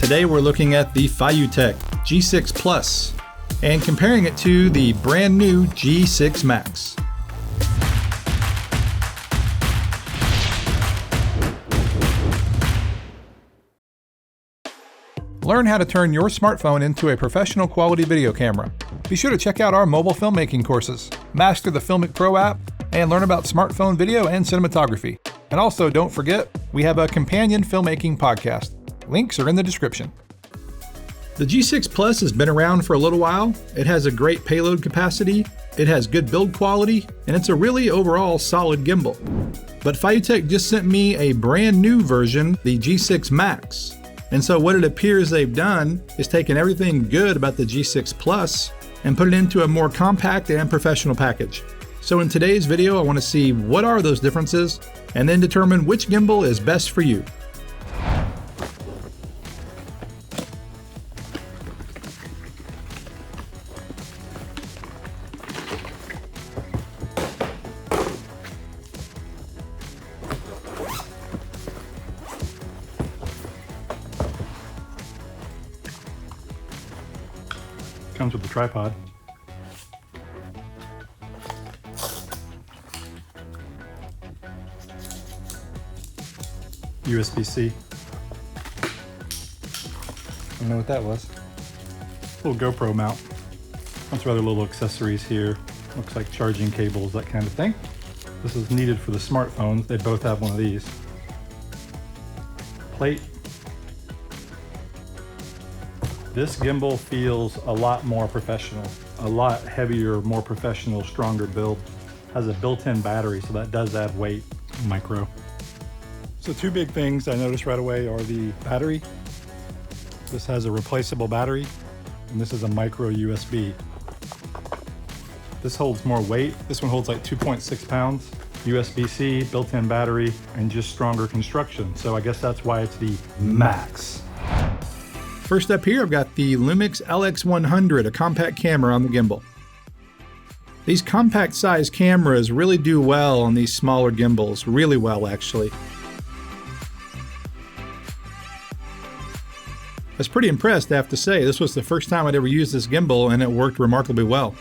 Today we're looking at the FeiyuTech G6 Plus and comparing it to the brand new G6 Max. Learn how to turn your smartphone into a professional quality video camera. Be sure to check out our mobile filmmaking courses, master the FiLMiC Pro app, and learn about smartphone video and cinematography. And also, don't forget, we have a companion filmmaking podcast. Links are in the description. The G6 Plus has been around for a little while. It has a great payload capacity, it has good build quality, and it's a really overall solid gimbal. But FeiyuTech just sent me a brand new version, the G6 Max. And so what it appears they've done is taken everything good about the G6 Plus and put it into a more compact and professional package. So in today's video, I want to see what are those differences and then determine which gimbal is best for you. Comes with the tripod. USB-C. I don't know what that was. Little GoPro mount. Bunch of other little accessories here. Looks like charging cables, that kind of thing. This is needed for the smartphones. They both have one of these. Plate. This gimbal feels a lot more professional, a lot heavier, more professional, stronger build. Has a built-in battery, so that does add weight. Micro. So two big things I noticed right away are the battery. This has a replaceable battery, and this is a micro USB. This holds more weight. This one holds like 2.6 pounds. USB-C, built-in battery, and just stronger construction. So I guess that's why it's the Max. First up here, I've got the Lumix LX100, a compact camera on the gimbal. These compact size cameras really do well on these smaller gimbals, really well actually. I was pretty impressed, I have to say. This was the first time I'd ever used this gimbal and it worked remarkably well.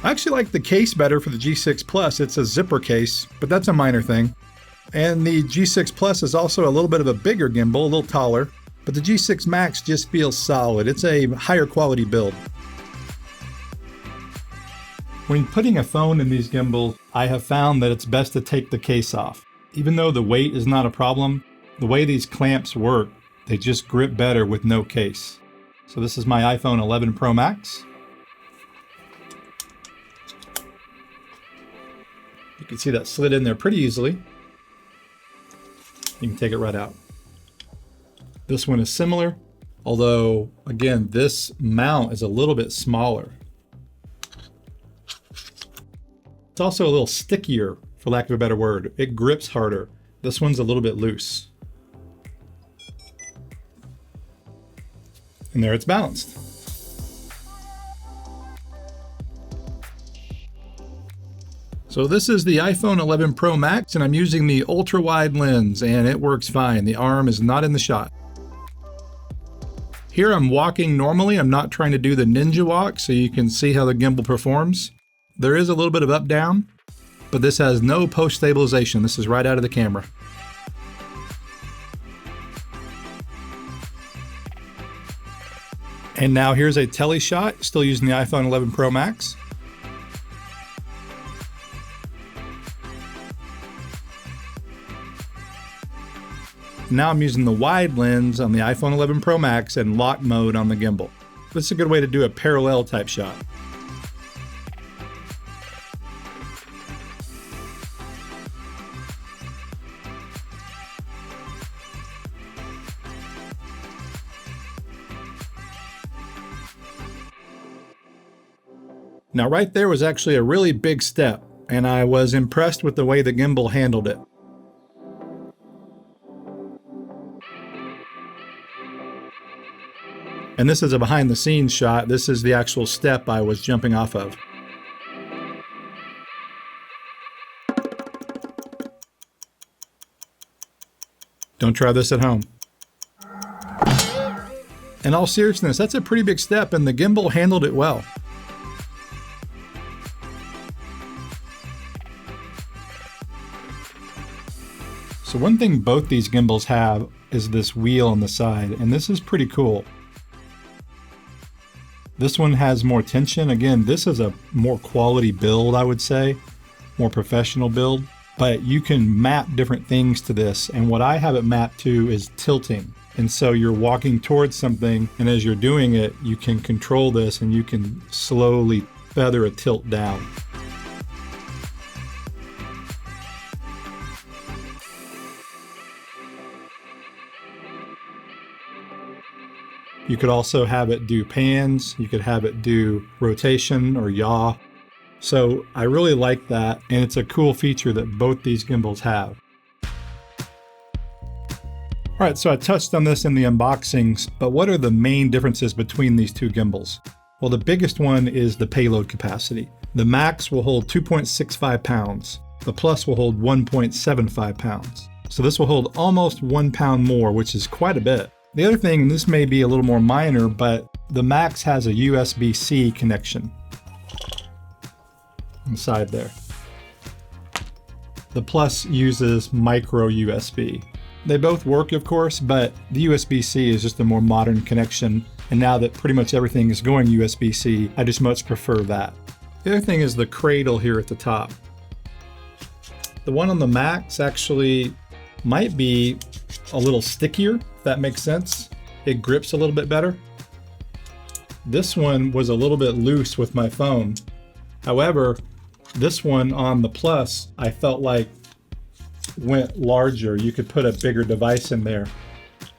I actually like the case better for the G6 Plus. It's a zipper case, but that's a minor thing. And the G6 Plus is also a little bit of a bigger gimbal, a little taller, but the G6 Max just feels solid. It's a higher quality build. When putting a phone in these gimbals, I have found that it's best to take the case off. Even though the weight is not a problem, the way these clamps work, they just grip better with no case. So this is my iPhone 11 Pro Max. You can see that slid in there pretty easily. You can take it right out. This one is similar, although again, this mount is a little bit smaller. It's also a little stickier, for lack of a better word. It grips harder. This one's a little bit loose. And there it's balanced. So this is the iPhone 11 Pro Max, and I'm using the ultra-wide lens, and it works fine. The arm is not in the shot. Here I'm walking normally. I'm not trying to do the ninja walk, so you can see how the gimbal performs. There is a little bit of up-down, but this has no post-stabilization. This is right out of the camera. And now here's a tele shot, still using the iPhone 11 Pro Max. Now I'm using the wide lens on the iPhone 11 Pro Max and lock mode on the gimbal. This is a good way to do a parallel type shot. Now right there was actually a really big step, and I was impressed with the way the gimbal handled it. And this is a behind the scenes shot. This is the actual step I was jumping off of. Don't try this at home. In all seriousness, that's a pretty big step, and the gimbal handled it well. So one thing both these gimbals have is this wheel on the side, and this is pretty cool. This one has more tension. Again, this is a more quality build, I would say, more professional build, but you can map different things to this. And what I have it mapped to is tilting. And so you're walking towards something, and as you're doing it, you can control this and you can slowly feather a tilt down. You could also have it do pans, you could have it do rotation or yaw. So I really like that, and it's a cool feature that both these gimbals have. All right, so I touched on this in the unboxings, but what are the main differences between these two gimbals? Well, the biggest one is the payload capacity. The Max will hold 2.65 pounds. The Plus will hold 1.75 pounds. So this will hold almost 1 pound more, which is quite a bit. The other thing, and this may be a little more minor, but the Max has a USB-C connection inside there. The Plus uses micro USB. They both work, of course, but the USB-C is just a more modern connection. And now that pretty much everything is going USB-C, I just much prefer that. The other thing is the cradle here at the top. The one on the Max actually might be a little stickier, if that makes sense. It grips a little bit better. This one was a little bit loose with my phone. However, this one on the Plus, I felt like went larger. You could put a bigger device in there.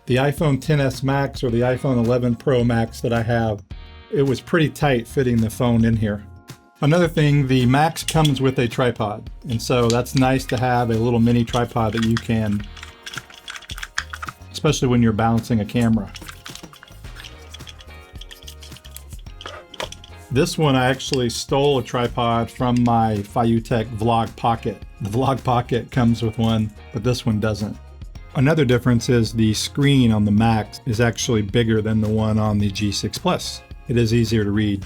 The iPhone XS Max or the iPhone 11 Pro Max that I have, it was pretty tight fitting the phone in here. Another thing, the Max comes with a tripod, and so that's nice to have a little mini tripod that you can, especially when you're balancing a camera. This one, I actually stole a tripod from my FeiyuTech Vlog Pocket. The Vlog Pocket comes with one, but this one doesn't. Another difference is the screen on the Max is actually bigger than the one on the G6 Plus. It is easier to read.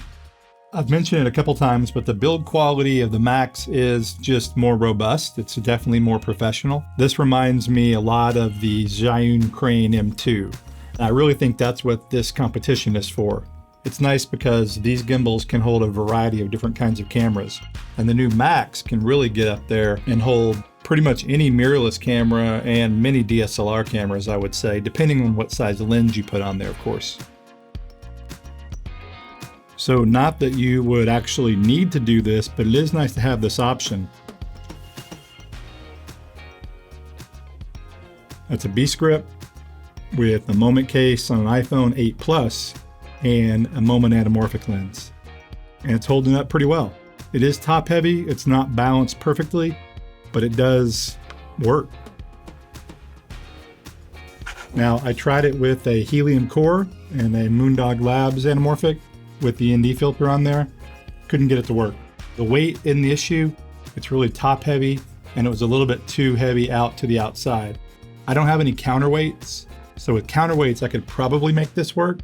I've mentioned it a couple times, but the build quality of the Max is just more robust. It's definitely more professional. This reminds me a lot of the Zhiyun Crane M2. And I really think that's what this competition is for. It's nice because these gimbals can hold a variety of different kinds of cameras. And the new Max can really get up there and hold pretty much any mirrorless camera and many DSLR cameras, I would say, depending on what size lens you put on there, of course. So not that you would actually need to do this, but it is nice to have this option. That's a B-script with a moment case on an iPhone 8 Plus and a moment anamorphic lens. And it's holding up pretty well. It is top heavy, it's not balanced perfectly, but it does work. Now, I tried it with a helium core and a Moondog Labs anamorphic with the ND filter on there. Couldn't get it to work. The weight isn't the issue. It's really top heavy, and it was a little bit too heavy out to the outside. I don't have any counterweights, so with counterweights I could probably make this work.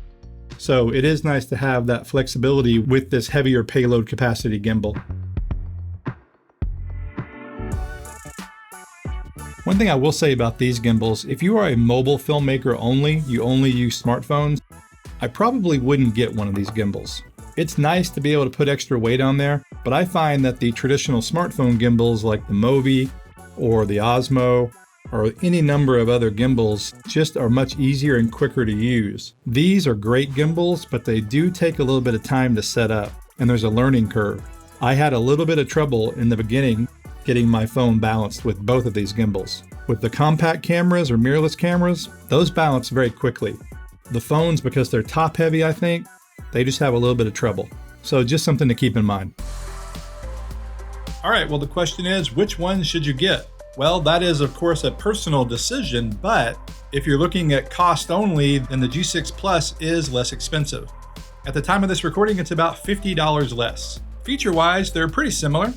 So it is nice to have that flexibility with this heavier payload capacity gimbal. One thing I will say about these gimbals, if you are a mobile filmmaker only, you only use smartphones, I probably wouldn't get one of these gimbals. It's nice to be able to put extra weight on there, but I find that the traditional smartphone gimbals like the Movi or the Osmo or any number of other gimbals just are much easier and quicker to use. These are great gimbals, but they do take a little bit of time to set up, and there's a learning curve. I had a little bit of trouble in the beginning getting my phone balanced with both of these gimbals. With the compact cameras or mirrorless cameras, those balance very quickly. The phones, because they're top heavy, I think, they just have a little bit of trouble. So just something to keep in mind. All right, well, the question is, which one should you get? Well, that is, of course, a personal decision, but if you're looking at cost only, then the G6 Plus is less expensive. At the time of this recording, it's about $50 less. Feature-wise, they're pretty similar.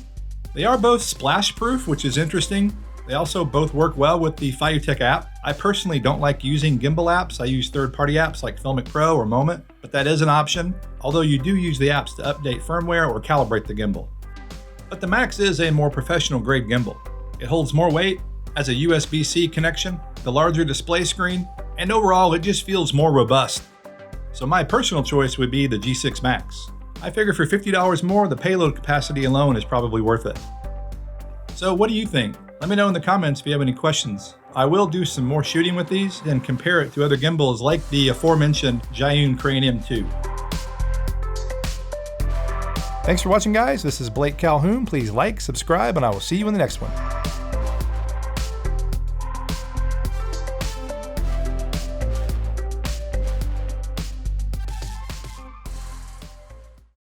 They are both splash-proof, which is interesting. They also both work well with the FeiyuTech app. I personally don't like using gimbal apps. I use third-party apps like FiLMiC Pro or Moment, but that is an option, although you do use the apps to update firmware or calibrate the gimbal. But the Max is a more professional grade gimbal. It holds more weight, has a USB-C connection, the larger display screen, and overall it just feels more robust. So my personal choice would be the G6 Max. I figure for $50 more, the payload capacity alone is probably worth it. So what do you think? Let me know in the comments if you have any questions. I will do some more shooting with these and compare it to other gimbals like the aforementioned Zhiyun Crane M2. Thanks for watching, guys. This is Blake Calhoun. Please like, subscribe, and I will see you in the next one.